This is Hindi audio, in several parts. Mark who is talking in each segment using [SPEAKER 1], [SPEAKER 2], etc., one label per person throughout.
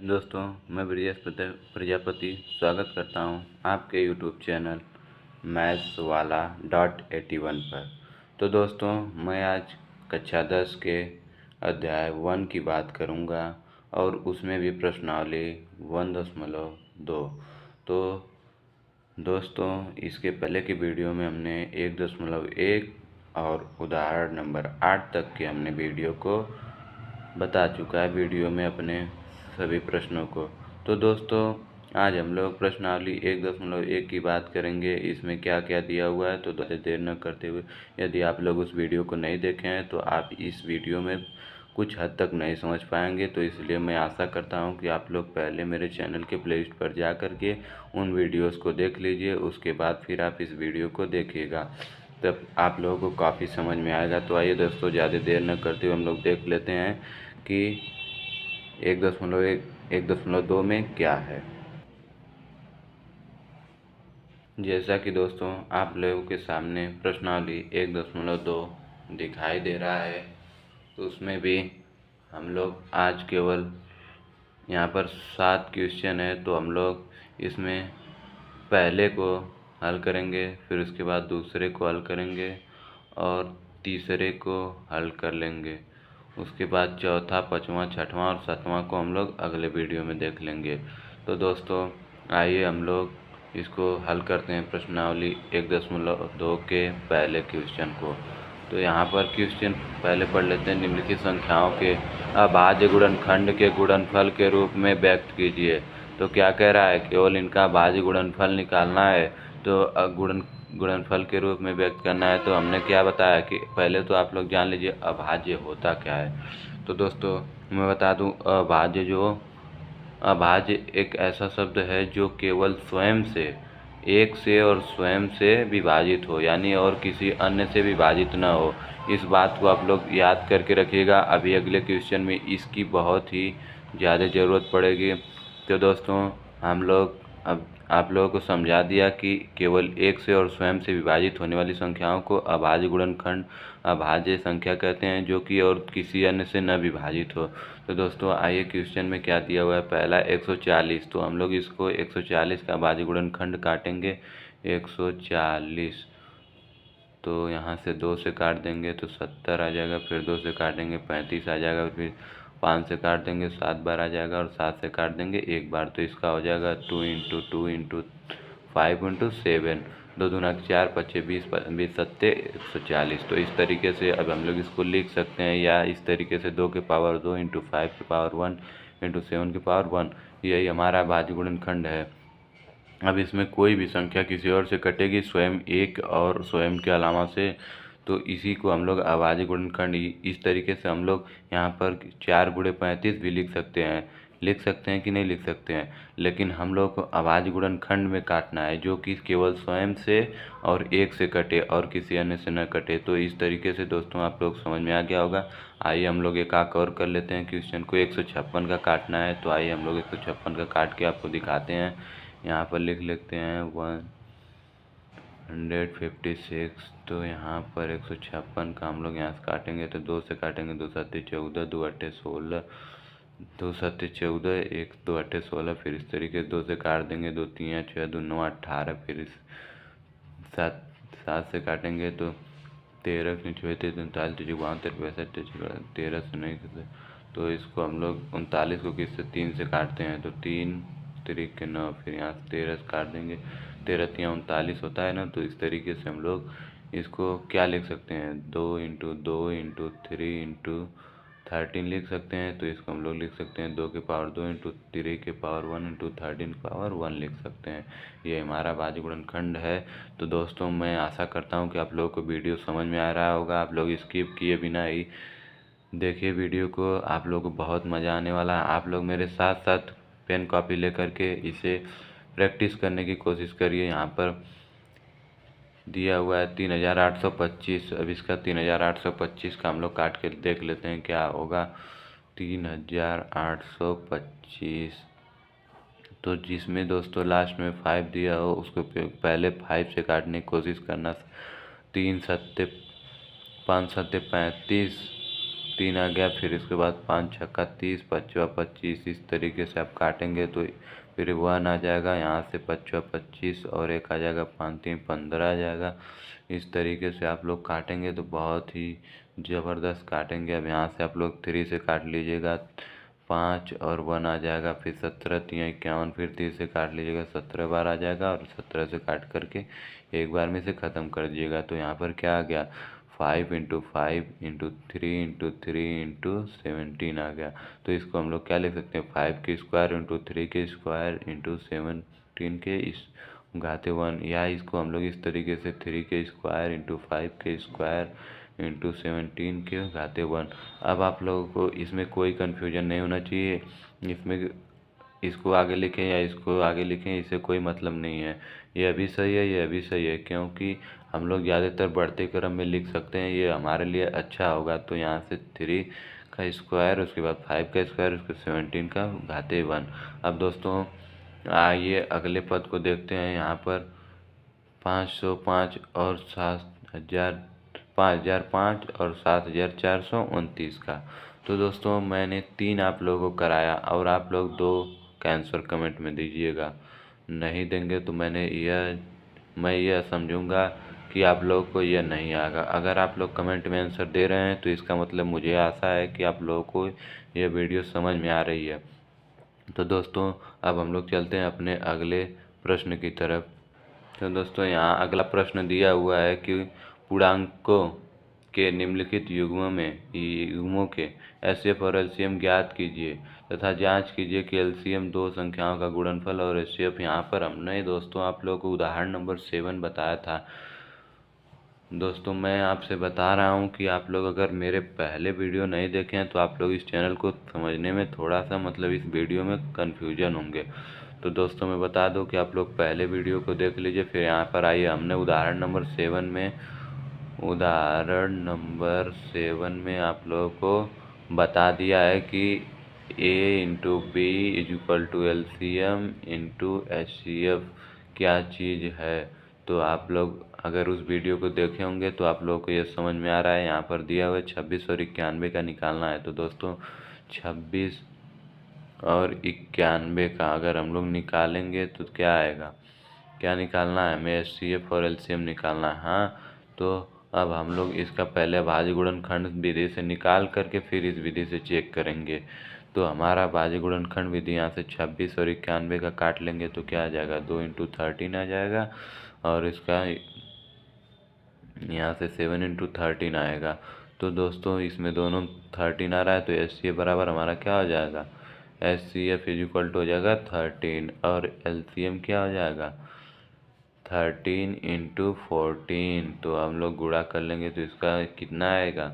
[SPEAKER 1] दोस्तों, मैं ब्रजेश प्रजापति स्वागत करता हूं आपके यूट्यूब चैनल मैथ्स वाला .81 पर। तो दोस्तों, मैं आज कक्षा 10 के अध्याय 1 की बात करूंगा और उसमें भी प्रश्नावली 1.2। तो दोस्तों, इसके पहले की वीडियो में हमने 1.1 और उदाहरण नंबर 8 तक के हमने वीडियो को बता चुका है वीडियो में अपने सभी प्रश्नों को। तो दोस्तों, आज हम लोग प्रश्नावली 1.1 की बात करेंगे। इसमें क्या क्या दिया हुआ है, तो देर न करते हुए, यदि आप लोग उस वीडियो को नहीं देखे हैं तो आप इस वीडियो में कुछ हद तक नहीं समझ पाएंगे। तो इसलिए मैं आशा करता हूं कि आप लोग पहले मेरे चैनल के प्लेलिस्ट पर जा कर के उन वीडियोस को देख लीजिए, उसके बाद फिर आप इस वीडियो को देखिएगा, तब आप लोगों को काफ़ी समझ में आएगा। तो आइए दोस्तों, ज़्यादा देर न करते हुए हम लोग देख लेते हैं कि 1.2 में क्या है। जैसा कि दोस्तों आप लोगों के सामने प्रश्नावली 1.2 दिखाई दे रहा है, तो उसमें भी हम लोग आज केवल यहाँ पर 7 क्वेश्चन है। तो हम लोग इसमें पहले को हल करेंगे, फिर उसके बाद दूसरे को हल करेंगे और तीसरे को हल कर लेंगे। उसके बाद चौथा, पाँचवा, छठवां और सातवां को हम लोग अगले वीडियो में देख लेंगे। तो दोस्तों, आइए हम लोग इसको हल करते हैं प्रश्नावली 1.2 के पहले क्वेश्चन को। तो यहाँ पर क्वेश्चन पहले पढ़ लेते हैं। निम्नलिखित संख्याओं के अभाज्य गुणनखंड के गुणनफल के रूप में व्यक्त कीजिए। तो क्या कह रहा है, केवल इनका अभाज्य गुणनफल निकालना है, तो गुणनफल के रूप में व्यक्त करना है। तो हमने क्या बताया कि पहले तो आप लोग जान लीजिए अभाज्य होता क्या है। तो दोस्तों, मैं बता दूं, अभाज्य एक ऐसा शब्द है जो केवल स्वयं से, एक से और स्वयं से विभाजित हो, यानी और किसी अन्य से विभाजित न हो। इस बात को आप लोग याद करके रखिएगा। अभी अगले क्वेश्चन में इसकी बहुत ही ज़्यादा ज़रूरत पड़ेगी। तो दोस्तों, हम लोग अब आप लोगों को समझा दिया कि केवल एक से और स्वयं से विभाजित होने वाली संख्याओं को अभाज्य गुणनखंड, अभाज्य संख्या कहते हैं, जो कि और किसी अन्य से न विभाजित हो। तो दोस्तों, आइए क्वेश्चन में क्या दिया हुआ है। पहला 140, तो हम लोग इसको 140 का अभाज्य गुणनखंड काटेंगे। 140, तो यहाँ से 2 से काट देंगे तो 70 आ जाएगा, फिर 2 से काटेंगे 35 आ जाएगा, फिर 5 से काट देंगे 7 बार आ जाएगा और 7 से काट देंगे 1 बार। तो इसका हो जाएगा 2 × 2 × 5 × 7, 2 दूना 4, 5 20, 20 सत्ते 140। तो इस तरीके से अब हम लोग इसको लिख सकते हैं, या इस तरीके से 2 के पावर 2 × 5 के पावर 1 × 7 के पावर 1। यही हमारा अभाज्य गुणनखंड है। अब इसमें कोई भी संख्या किसी और से कटेगी, स्वयं एक और स्वयं के अलावा से, तो इसी को हम लोग अभाज्य गुणनखंड, इस तरीके से हम लोग यहाँ पर 4 × 35 भी लिख सकते हैं कि नहीं लिख सकते हैं। लेकिन हम लोग को अभाज्य गुणनखंड में काटना है, जो कि केवल स्वयं से और एक से कटे और किसी अन्य से न कटे। तो इस तरीके से दोस्तों आप लोग समझ में आ गया होगा। आइए हम लोग एक आक और कर लेते हैं। क्वेश्चन को 156 का काटना है। तो आइए हम लोग 156 का काट के आपको दिखाते हैं। यहाँ पर लिख लेते हैं 156। तो यहाँ पर 156 का हम लोग यहाँ से काटेंगे, तो 2 से काटेंगे, 2 7 14, 2 8 16, 2 7 14, 1 2 8 16, फिर इस तरीके से 2 से काट देंगे, 2 3 6, 2 9 18, फिर इस 7 से काटेंगे तो 13 34 39 42 63 13 से नहीं करते, तो इसको हम लोग 39 को किससे 3 से काटते हैं, तो 3 3 के 9, फिर यहाँ से 13 से काट देंगे, 13 3 39 होता है ना। तो इस तरीके से हम लोग इसको क्या लिख सकते हैं, 2 × 2 × 3 × 13 लिख सकते हैं। तो इसको हम लोग लिख सकते हैं 2 के पावर 2 × 3 के पावर 1 × 13 के पावर 1 लिख सकते हैं। ये हमारा अभाज्य गुणनखंड है। तो दोस्तों, मैं आशा करता हूँ कि आप लोगों को वीडियो समझ में आ रहा होगा। आप लोग स्किप किए बिना ही देखिए वीडियो को, आप लोगों को बहुत मज़ा आने वाला है। आप लोग मेरे साथ साथ पेन कॉपी लेकर के इसे प्रैक्टिस करने की कोशिश करिए। यहाँ पर दिया हुआ है 3825। अब इसका 3825 का हम लोग काट के देख लेते हैं क्या होगा। 3825, तो जिसमें दोस्तों लास्ट में 5 दिया हो उसको पहले 5 से काटने की कोशिश करना। 3 7 5 7 35, 3 आ गया। फिर इसके बाद 5 छक्का 30, 5 25, इस तरीके से आप काटेंगे तो फिर 1 आ जाएगा। यहाँ से 5 25 और 1 आ जाएगा, 5 3 15 आ जाएगा। इस तरीके से आप लोग काटेंगे तो बहुत ही ज़बरदस्त काटेंगे। अब यहाँ से आप लोग 3 से काट लीजिएगा, 5 और 1 आ जाएगा। फिर 17 3 51, फिर 3 से काट लीजिएगा, 17 बार आ जाएगा और 17 से काट करके एक बार में से ख़त्म कर दीजिएगा। तो यहाँ पर क्या आ गया, 5 × 5 × 3 × 3 × 17 आ गया। तो इसको हम लोग क्या लिख सकते हैं, 5 के स्क्वायर × 3 के स्क्वायर × 17 के इस घाते 1, या इसको हम लोग इस तरीके से 3 के स्क्वायर × 5 के स्क्वायर × 17 के घाते 1। अब आप लोगों को इसमें कोई कन्फ्यूजन नहीं होना चाहिए, इसमें इसको आगे लिखें या इसको आगे लिखें, इससे कोई मतलब नहीं है। ये अभी सही है, ये अभी सही है, क्योंकि हम लोग ज़्यादातर बढ़ते क्रम में लिख सकते हैं, ये हमारे लिए अच्छा होगा। तो यहाँ से 3 का स्क्वायर, उसके बाद 5 का स्क्वायर, उसके 17 का घाते 1। अब दोस्तों आइए अगले पद को देखते हैं। यहाँ पर 505 और 5005 और 7429 का। तो दोस्तों मैंने 3 आप लोगों को कराया और आप लोग 2 का आंसर कमेंट में दीजिएगा। नहीं देंगे तो मैं यह समझूंगा कि आप लोगों को यह नहीं आएगा। अगर आप लोग कमेंट में आंसर दे रहे हैं तो इसका मतलब मुझे आशा है कि आप लोगों को यह वीडियो समझ में आ रही है। तो दोस्तों अब हम लोग चलते हैं अपने अगले प्रश्न की तरफ। तो दोस्तों यहाँ अगला प्रश्न दिया हुआ है कि पूर्णांकों के निम्नलिखित युग्मों के एचसीएफ और एलसीएम ज्ञात कीजिए तथा जांच कीजिए कि एलसीएम 2 संख्याओं का गुणनफल और एचसीएफ। यहाँ पर हमने दोस्तों आप लोगों को उदाहरण नंबर 7 बताया था। दोस्तों मैं आपसे बता रहा हूँ कि आप लोग अगर मेरे पहले वीडियो नहीं देखे हैं तो आप लोग इस चैनल को समझने में थोड़ा सा मतलब इस वीडियो में कन्फ्यूजन होंगे। तो दोस्तों मैं बता दूं कि आप लोग पहले वीडियो को देख लीजिए। फिर यहाँ पर आइए, हमने उदाहरण नंबर 7 में आप लोगों को बता दिया है कि A × B = LCM × HCF क्या चीज़ है। तो आप लोग अगर उस वीडियो को देखे होंगे तो आप लोगों को ये समझ में आ रहा है। यहाँ पर दिया हुआ है 26 और 91 का निकालना है। तो दोस्तों 26 और 91 का अगर हम लोग निकालेंगे तो क्या आएगा, क्या निकालना है, हमें एचसीएफ और एलसीएम निकालना है। हाँ, तो अब हम लोग इसका पहले भाज्य गुणनखंड विधि से निकाल करके फिर इस विधि से चेक करेंगे। तो हमारा भाज्य गुणनखंड विधि यहाँ से 26 और 91 का काट लेंगे तो क्या आ जाएगा, 2 × 13 आ जाएगा और इसका यहाँ से 7 × 13 आएगा। तो दोस्तों इसमें दोनों 13 आ रहा है तो एचसीएफ बराबर हमारा क्या हो जाएगा, एचसीएफ = हो जाएगा 13 और एलसीएम क्या हो जाएगा 13 × 14। तो हम लोग गुणा कर लेंगे तो इसका कितना आएगा।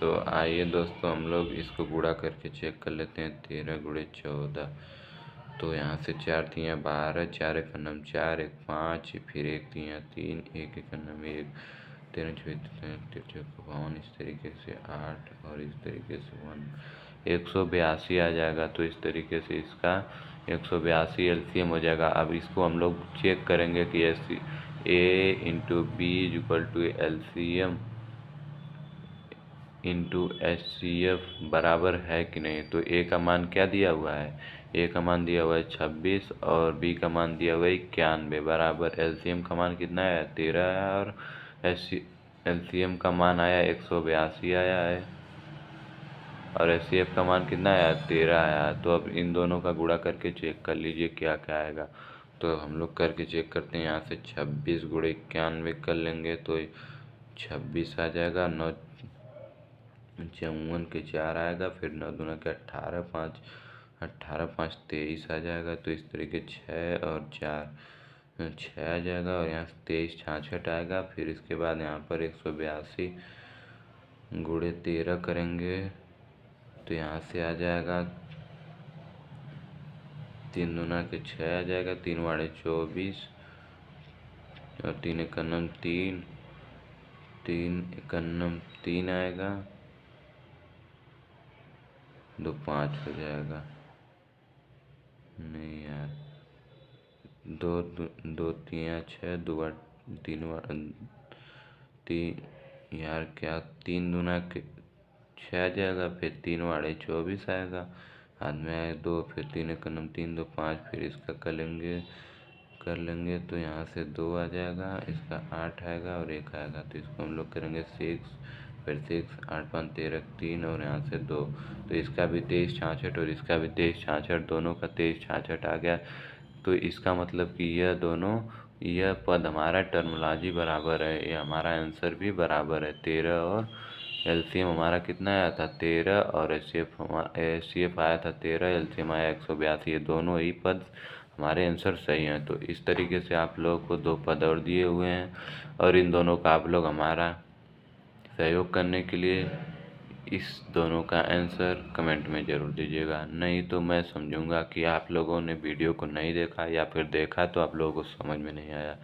[SPEAKER 1] तो आइए दोस्तों हम लोग इसको गुणा करके चेक कर लेते हैं। 13 × 14, तो यहाँ से 4 3 12, 4 1 9 4, 1 5, फिर 1 3 3, 1 1 9 1, 13 6 52, इस तरीके से 8 और इस तरीके से 182 आ जाएगा। तो इस तरीके से इसका 182 एलसीएम हो जाएगा। अब इसको हम लोग चेक करेंगे कि A × B = LCM × HCF बराबर है कि नहीं। तो ए का मान क्या दिया हुआ है, ए का मान दिया हुआ है 26 और बी का मान दिया हुआ है 91 बराबर एलसीएम का मान कितना है 13 है और एलसीएम का मान आया 182 आया है और एचसीएफ का मान कितना आया 13 आया। तो अब इन दोनों का गुणा करके चेक कर लीजिए क्या क्या आएगा। तो हम लोग करके चेक करते हैं। यहाँ से 26 × 91 कर लेंगे तो 26 आ जाएगा, 9 54 के 4 आएगा, फिर 9 दूना के 18 5 18 5 23 आ जाएगा। तो इस तरीके 6 और 4 6 आ जाएगा और यहाँ से 23 66 आएगा। फिर इसके बाद यहाँ पर 182 × 13 करेंगे तो यहाँ से आ जाएगा 3 दूना के 6 आ जाएगा, 3 × 24 और 3 × 9 3, 3 × 9 3 आएगा, 2 5 हो जाएगा। नहीं यार, 2 2 3 6, 2 3 3 यार क्या 3 दूना 6 आ जाएगा, फिर 3 वाड़े 24 आएगा, हाथ में आए 2, फिर 3 1 3 2 5, फिर इसका कर लेंगे तो यहाँ से 2 आ जाएगा, इसका 8 आएगा और 1 आएगा, तो इसको हम लोग करेंगे 6, फिर 6 8 5 13 3 और यहाँ से 2, तो इसका भी 23 66 और इसका भी 23 66, दोनों का 23 66 आ गया। तो इसका मतलब कि यह पद हमारा टर्मोलॉजी बराबर है, ये हमारा आंसर भी बराबर है 13, और एलसीएम हमारा कितना आया था 13, और एचसीएफ आया था 13, एलसीएम आया 182, ये दोनों ही पद हमारे आंसर सही हैं। तो इस तरीके से आप लोगों को 2 पद और दिए हुए हैं, और इन दोनों का आप लोग हमारा सहयोग करने के लिए इस दोनों का आंसर कमेंट में ज़रूर दीजिएगा, नहीं तो मैं समझूंगा कि आप लोगों ने वीडियो को नहीं देखा, या फिर देखा तो आप लोगों को समझ में नहीं आया।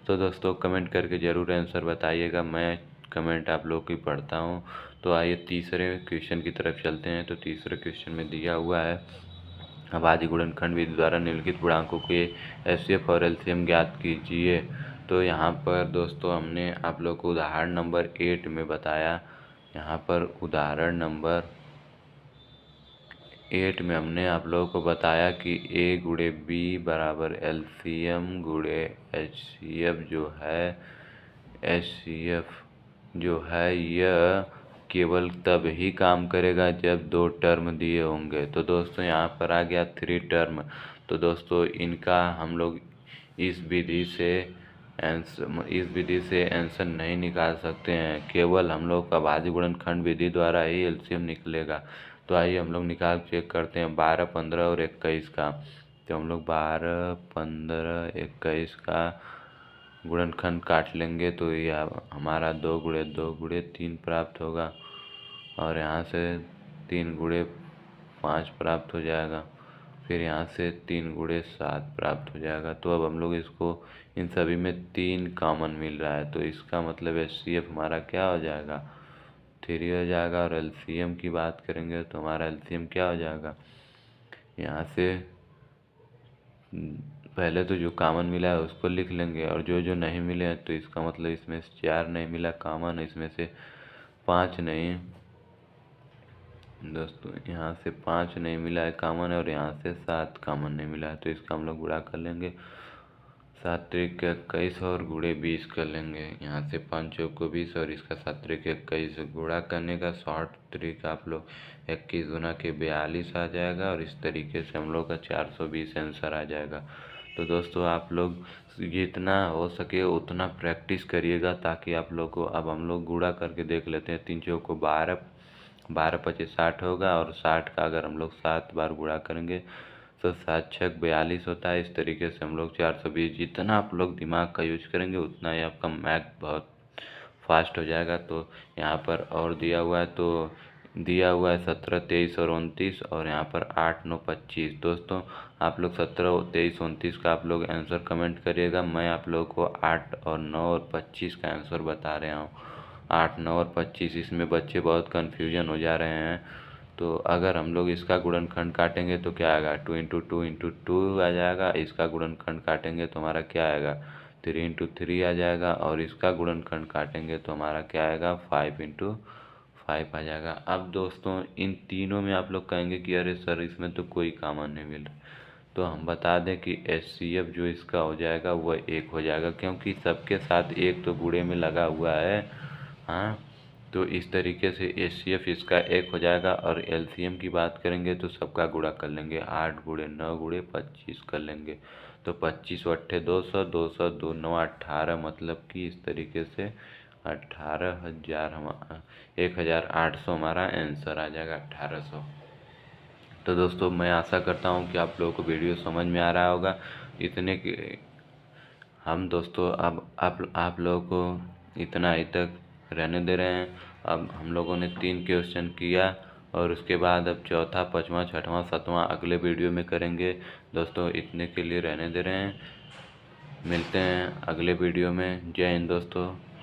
[SPEAKER 1] तो दोस्तों कमेंट करके ज़रूर आंसर बताइएगा, मैं कमेंट आप लोगों की पढ़ता हूँ। तो आइए तीसरे क्वेश्चन की तरफ चलते हैं। तो तीसरे क्वेश्चन में दिया हुआ है, अभाज्य गुणनखंड विधि द्वारा निम्नलिखित पूर्णांकों के एचसीएफ और एलसीएम ज्ञात कीजिए। तो यहाँ पर दोस्तों हमने आप लोग को उदाहरण नंबर 8 में बताया, यहाँ पर उदाहरण नंबर 8 में हमने आप लोगों को बताया कि A गुणे B बराबर एलसीएम गुणे एचसीएफ जो है यह केवल तब ही काम करेगा जब 2 टर्म दिए होंगे। तो दोस्तों यहाँ पर आ गया 3 टर्म। तो दोस्तों इनका हम लोग इस विधि से आंसर नहीं निकाल सकते हैं, केवल हम लोग का अभाज्य गुणनखंड विधि द्वारा ही एलसीएम निकलेगा। तो आइए हम लोग निकाल चेक करते हैं 12 15 और 21 का। तो हम लोग 12 15 21 का गुणनखंड काट लेंगे, तो ये हमारा 2 गुणे 2 गुणे 3 प्राप्त होगा, और यहाँ से 3 गुणे 5 प्राप्त हो जाएगा, फिर यहाँ से 3 गुणे 7 प्राप्त हो जाएगा। तो अब हम लोग इसको इन सभी में 3 कॉमन मिल रहा है, तो इसका मतलब एचसीएफ हमारा क्या हो जाएगा 3 हो जाएगा, और एलसीएम की बात करेंगे तो हमारा एलसीएम क्या हो जाएगा, यहाँ से पहले तो जो कॉमन मिला है उसको लिख लेंगे, और जो नहीं मिले हैं तो इसका मतलब इसमें से 4 नहीं मिला कॉमन, इसमें से 5 नहीं दोस्तों, यहाँ से 5 नहीं मिला है कॉमन, और यहाँ से 7 कॉमन नहीं मिला है, तो इसका हम लोग गुणा कर लेंगे 7 त्रिक 21 और गुणे 20 कर लेंगे, यहाँ से 5 चौक को 20 और इसका 7 त्रिक 21 गुणा करने का शॉर्ट त्रिक आप लोग 21 गुना के 42 आ जाएगा, और इस तरीके से हम लोग का 420 आंसर आ जाएगा। तो दोस्तों आप लोग जितना हो सके उतना प्रैक्टिस करिएगा, ताकि आप लोग को, अब हम लोग गुणा करके देख लेते हैं, 3 चौक को 12 12 25 60 होगा, और 60 का अगर हम लोग 7 बार गुणा करेंगे तो 7 छक 42 होता है। इस तरीके से हम लोग 420, जितना आप लोग दिमाग का यूज करेंगे उतना ही आपका मैथ बहुत फास्ट हो जाएगा। तो यहाँ पर और दिया हुआ है, तो दिया हुआ है 17 23 और 29, और यहाँ पर 8 9 25। दोस्तों आप लोग 17 23 29 का आप लोग आंसर कमेंट करिएगा, मैं आप लोगों को 8 और 9 और 25 का आंसर बता रहा हूँ। 8 9 और 25, इसमें बच्चे बहुत कन्फ्यूजन हो जा रहे हैं। तो अगर हम लोग इसका गुणनखंड काटेंगे तो क्या आएगा 2 × 2 × 2 आ जाएगा, इसका गुणनखंड काटेंगे तो हमारा क्या आएगा 3 × 3 आ जाएगा, और इसका गुणनखंड काटेंगे तो हमारा क्या आएगा 5 × 5 आ जाएगा। अब दोस्तों इन तीनों में आप लोग कहेंगे कि अरे सर इसमें तो कोई कॉमन नहीं मिल रहा, तो हम बता दें कि एचसीएफ जो इसका हो जाएगा वह 1 हो जाएगा, क्योंकि सबके साथ 1 तो गुणे में लगा हुआ है। हाँ, तो इस तरीके से एचसीएफ इसका 1 हो जाएगा, और एलसीएम की बात करेंगे तो सबका गुणा कर लेंगे, 8 गुणे 9 गुणे 25 कर लेंगे, तो 25 अट्ठे 200 200 2 9 18, मतलब कि इस तरीके से 18,000 हमारा 1800 हमारा आंसर आ जाएगा 1800। तो दोस्तों मैं आशा करता हूँ कि आप लोगों को वीडियो समझ में आ रहा होगा। इतने के हम दोस्तों अब आप लोगों को इतना ही तक रहने दे रहे हैं। अब हम लोगों ने 3 क्वेश्चन किया, और उसके बाद अब चौथा 5वां 6वां 7वां अगले वीडियो में करेंगे। दोस्तों इतने के लिए रहने दे रहे हैं, मिलते हैं अगले वीडियो में। जय हिंद दोस्तों।